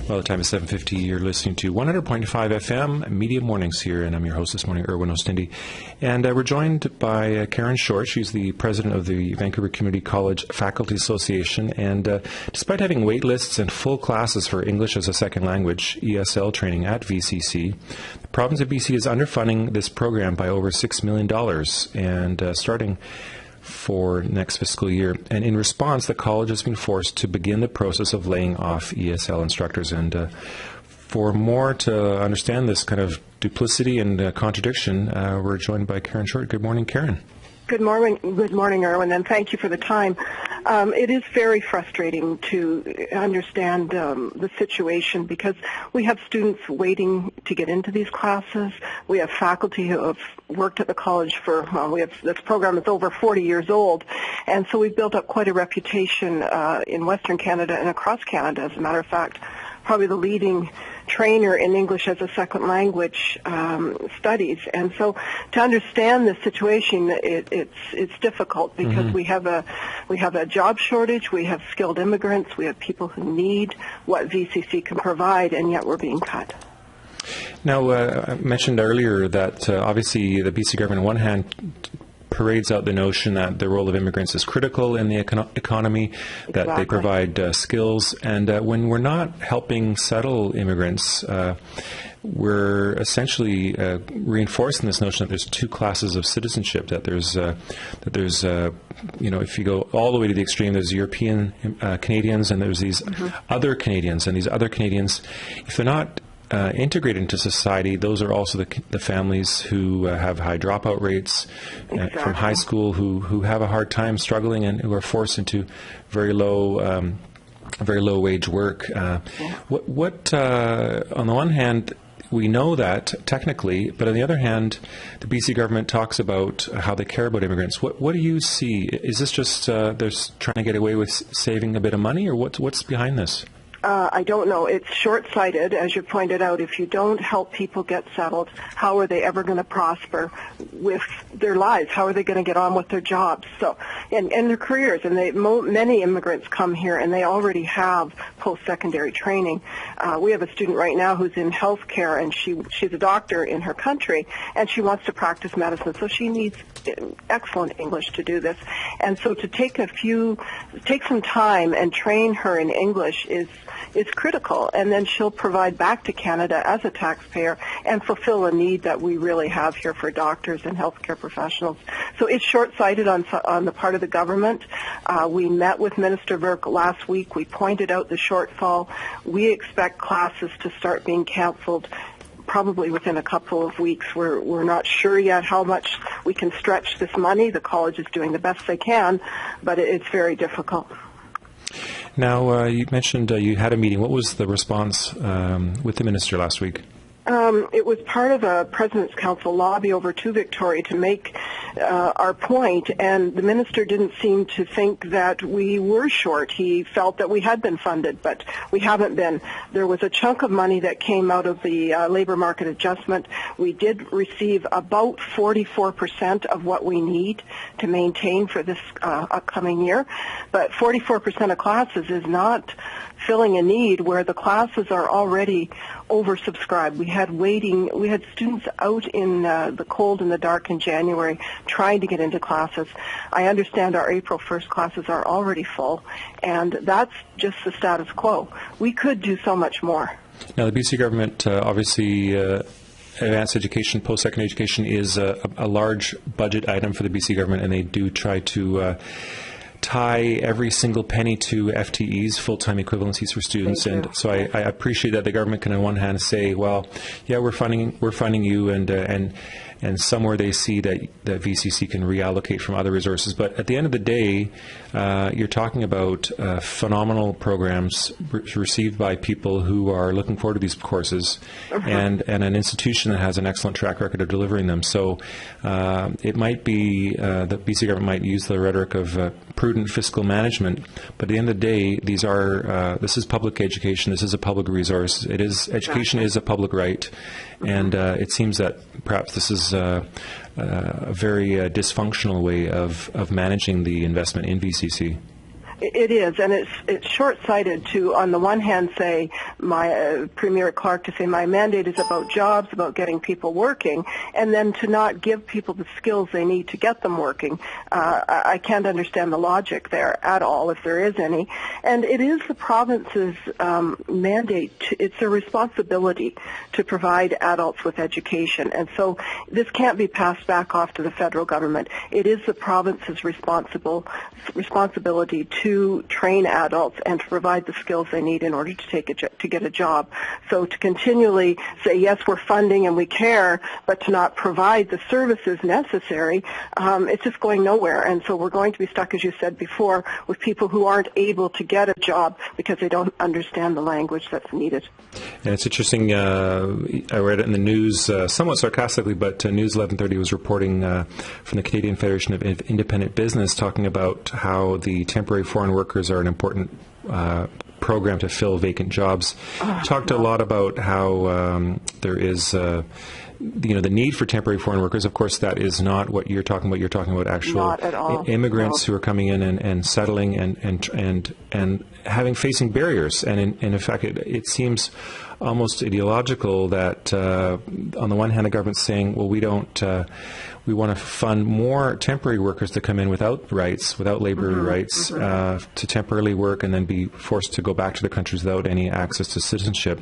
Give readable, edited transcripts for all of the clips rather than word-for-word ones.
Well, the time is 7:50. You're listening to 100.5 FM Media Mornings here, and I'm your host this morning, Erwin Ostindi. And we're joined by Karen Shortt. She's the president of the Vancouver Community College Faculty Association. And despite having wait lists and full classes for English as a second language, ESL training at VCC, the province of BC is underfunding this program by over $6 million. And starting for next fiscal year. And in response, the college has been forced to begin the process of laying off ESL instructors. And for more to understand this kind of duplicity and contradiction, we're joined by Karen Shortt. Good morning, Karen. Good morning, Erwin, and thank you for the time. It is very frustrating to understand the situation because we have students waiting to get into these classes. We have faculty who have worked at the college for, this program is over 40 years old, and so we've built up quite a reputation in Western Canada and across Canada. As a matter of fact, probably the leading trainer in English as a second language studies, and so to understand the situation, it's difficult because we have a job shortage, we have skilled immigrants, we have people who need what VCC can provide, and yet we're being cut. Now, I mentioned earlier that obviously the BC government, on one hand, parades out the notion that the role of immigrants is critical in the economy, that they provide skills, and when we're not helping settle immigrants, we're essentially reinforcing this notion that there's two classes of citizenship, that there's if you go all the way to the extreme, there's European Canadians and there's these other Canadians, and these other Canadians, if they're not integrated into society, those are also the families who have high dropout rates from high school, who have a hard time struggling and who are forced into very low wage work. What on the one hand, we know that technically, but on the other hand, the BC government talks about how they care about immigrants. What do you see? Is this just they're trying to get away with saving a bit of money, or what's behind this? I don't know. It's short-sighted, as you pointed out. If you don't help people get settled, how are they ever going to prosper with their lives? How are they going to get on with their jobs? So, and their careers. And many immigrants come here, and they already have post-secondary training. We have a student right now who's in healthcare, and she's a doctor in her country, and she wants to practice medicine. So she needs excellent English to do this. And so to take some time and train her in English is critical, and then she'll provide back to Canada as a taxpayer and fulfill a need that we really have here for doctors and healthcare professionals. So it's short-sighted on the part of the government. We met with Minister Virk last week. We pointed out the shortfall. We expect classes to start being canceled probably within a couple of weeks. We're not sure yet how much we can stretch this money. The college is doing the best they can, but it's very difficult. Now, you mentioned you had a meeting. What was the response with the minister last week? It was part of a President's Council lobby over to Victoria to make our point, and the minister didn't seem to think that we were short. He felt that we had been funded, but we haven't been. There was a chunk of money that came out of the labor market adjustment. We did receive about 44% of what we need to maintain for this upcoming year, but 44% of classes is not filling a need where the classes are already oversubscribed. We had students out in the cold and the dark in January trying to get into classes. I understand our April 1st classes are already full, and that's just the status quo. We could do so much more. Now, the BC government obviously advanced education, post-secondary education is a large budget item for the BC government, and they do try to tie every single penny to FTEs, full-time equivalencies for students. And so I appreciate that the government can on one hand say, well, yeah, we're funding you, and somewhere they see that VCC can reallocate from other resources. But at the end of the day, you're talking about phenomenal programs received by people who are looking forward to these courses, and an institution that has an excellent track record of delivering them. So it might be the BC government might use the rhetoric of prudent fiscal management, but at the end of the day, this is public education. This is a public resource. Education is a public right, and it seems that perhaps this is a very dysfunctional way of managing the investment in VCC. It is, and it's short-sighted to, on the one hand, say my Premier Clark to say my mandate is about jobs, about getting people working, and then to not give people the skills they need to get them working. I can't understand the logic there at all, if there is any. And it is the province's mandate. It's a responsibility to provide adults with education, and so this can't be passed back off to the federal government. It is the province's responsibility to train adults and to provide the skills they need in order to get a job. So to continually say, yes, we're funding and we care, but to not provide the services necessary, it's just going nowhere. And so we're going to be stuck, as you said before, with people who aren't able to get a job because they don't understand the language that's needed. And it's interesting, I read it in the news somewhat sarcastically, but News 1130 was reporting from the Canadian Federation of Independent Business talking about how the temporary foreign workers are an important program to fill vacant jobs. Talked a lot about how there is the need for temporary foreign workers. Of course, that is not what you're talking about. You're talking about actual immigrants who are coming in and settling and facing barriers. And in fact, it seems almost ideological that on the one hand, the government's saying, well, we want to fund more temporary workers to come in without rights, without labor rights, to temporarily work and then be forced to go back to their countries without any access to citizenship.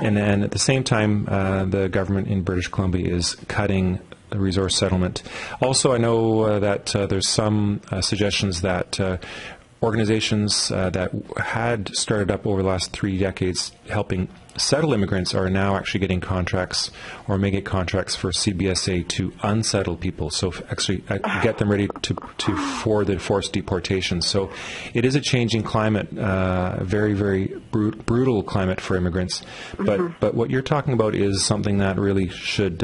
And then at the same time, the government in British Columbia is cutting the resource settlement. Also, I know that there's some suggestions that organizations that had started up over the last 3 decades helping settle immigrants are now actually getting contracts or may get contracts for CBSA to unsettle people, so actually get them ready for the forced deportation. So it is a changing climate, very, very brutal climate for immigrants. But what you're talking about is something that really should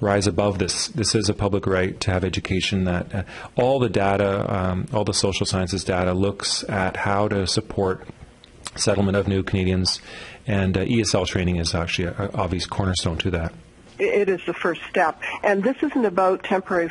rise above this. This is a public right to have education. That all the data, all the social sciences data looks at how to support settlement of new Canadians, and ESL training is actually an obvious cornerstone to that. It is the first step. And this isn't about temporary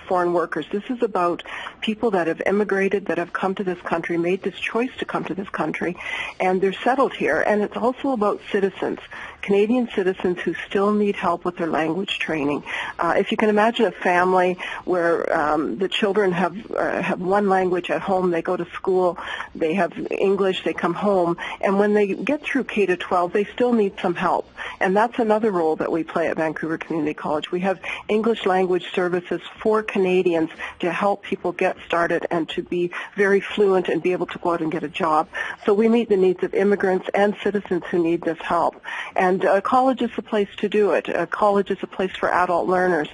foreign workers. This is about people that have immigrated, that have come to this country, made this choice to come to this country, and they're settled here. And it's also about citizens, Canadian citizens who still need help with their language training. If you can imagine a family where the children have one language at home, they go to school, they have English, they come home, and when they get through K to 12, they still need some help. And that's another role that we play at Vancouver Community College. We have English language services for Canadians to help people get started and to be very fluent and be able to go out and get a job. So we meet the needs of immigrants and citizens who need this help. And college is the place to do it. College is a place for adult learners.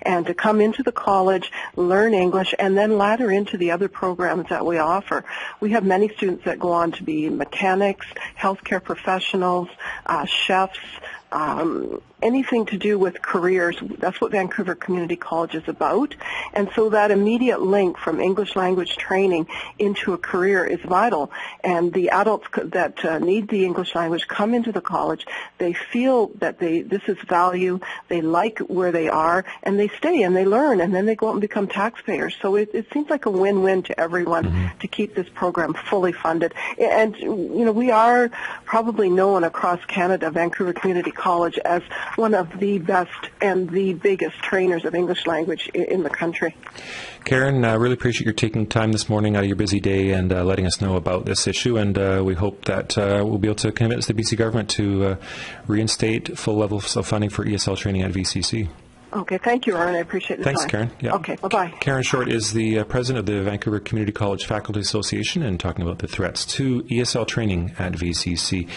And to come into the college, learn English, and then ladder into the other programs that we offer. We have many students that go on to be mechanics, healthcare professionals, chefs, anything to do with careers. That's what Vancouver Community College is about. And so that immediate link from English language training into a career is vital. And the adults that need the English language come into the college. They feel that this is value. They like where they are, and they stay and they learn, and then they go out and become taxpayers. So it seems like a win-win to everyone to keep this program fully funded. And, we are probably known across Canada, Vancouver Community College, as one of the best and the biggest trainers of English language in the country. Karen, I really appreciate your taking time this morning out of your busy day and letting us know about this issue, and we hope that we'll be able to convince the BC government to reinstate full levels of funding for ESL training at VCC. Okay, thank you, Aaron. I appreciate the Thanks, time. Karen. Yeah. Okay, bye-bye. Karen Shortt is the president of the Vancouver Community College Faculty Association and talking about the threats to ESL training at VCC.